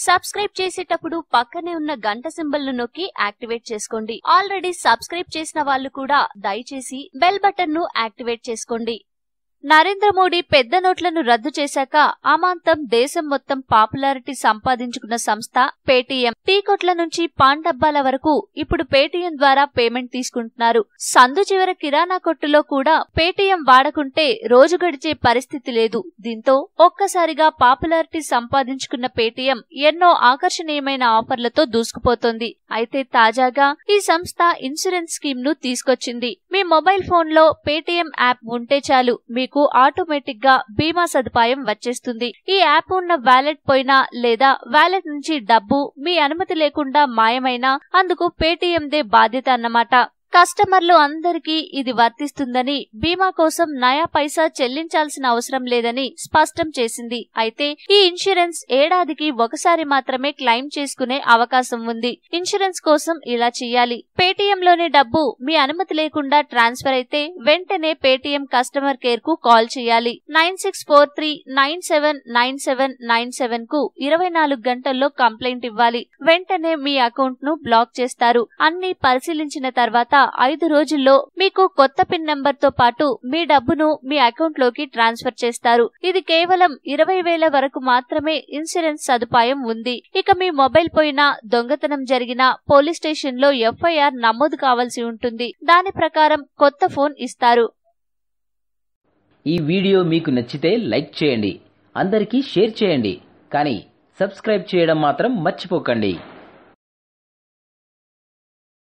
Subscribe చేసేటప్పుడు పక్కనే ఉన్న గంట సింబల్ ను నొక్కి యాక్టివేట్ చేసుకోండి. ఆల్రెడీ సబ్స్క్రైబ్ చేసిన వాళ్ళు కూడా దయచేసి బెల్ బటన్ ను యాక్టివేట్ చేసుకోండి. నరేంద్ర మోడీ పెద్ద నోట్లను రద్దు చేశాక అమాంతం దేశం మొత్తం పాపులారిటీ సంపాదించుకున్న సంస్థ పేటీఎం. టీ కొట్ల నుంచి పాన్ డబ్బాల వరకు ఇప్పుడు పేటీఎం ద్వారా పేమెంట్ తీసుకుంటున్నారు. సందు చివర కిరాణా కొట్టులో కూడా పేటీఎం వాడకుంటే రోజు గడిచే పరిస్థితి లేదు. దీంతో ఒక్కసారిగా పాపులారిటీ సంపాదించుకున్న పేటీఎం ఎన్నో ఆకర్షణీయమైన ఆఫర్లతో దూసుకుపోతోంది. అయితే తాజాగా ఈ సంస్థ ఇన్సూరెన్స్ స్కీమ్ ను తీసుకొచ్చింది. మీ మొబైల్ ఫోన్ లో పేటీఎం యాప్ ఉంటే చాలు మీకు ఆటోమేటిక్ గా బీమా సదుపాయం వచ్చేస్తుంది. ఈ యాప్ ఉన్న వాలెట్ పోయినా లేదా వాలెట్ నుంచి డబ్బు మీ అనుమతి లేకుండా మాయమైనా అందుకు పేటీఎం దే బాధ్యత అన్నమాట. కస్టమర్లు అందరికీ ఇది వర్తిస్తుందని, బీమా కోసం నయా పైసా చెల్లించాల్సిన అవసరం లేదని స్పష్టం చేసింది. అయితే ఈ ఇన్సూరెన్స్ ఏడాదికి ఒకసారి మాత్రమే క్లెయిమ్ చేసుకునే అవకాశం ఉంది. ఇన్సూరెన్స్ కోసం ఇలా చేయాలి: పేటీఎంలోని డబ్బు మీ అనుమతి లేకుండా ట్రాన్స్ఫర్ అయితే వెంటనే పేటీఎం కస్టమర్ కేర్ కు కాల్ చేయాలి. 9643979797 కు 24 గంటల్లో కంప్లైంట్ ఇవ్వాలి. వెంటనే మీ అకౌంట్ ను బ్లాక్ చేస్తారు. అన్ని పరిశీలించిన తర్వాత 5 రోజుల్లో మీకు కొత్త పిన్ నంబర్ తో పాటు మీ డబ్బును మీ అకౌంట్ లోకి ట్రాన్స్ఫర్ చేస్తారు. ఇది కేవలం 20,000 వరకు మాత్రమే ఇన్సూరెన్స్ సదుపాయం ఉంది. ఇక మీ మొబైల్ పోయినా, దొంగతనం జరిగినా పోలీస్ స్టేషన్ లో ఎఫ్ఐఆర్ నమోదు కావాల్సి ఉంటుంది. దాని ప్రకారం కొత్త ఫోన్ ఇస్తారు. ఈ వీడియో మీకు నచ్చితే లైక్ చేయండి, అందరికీ షేర్ చేయండి, కానీ సబ్స్క్రైబ్ చేయడం మాత్రం మర్చిపోకండి.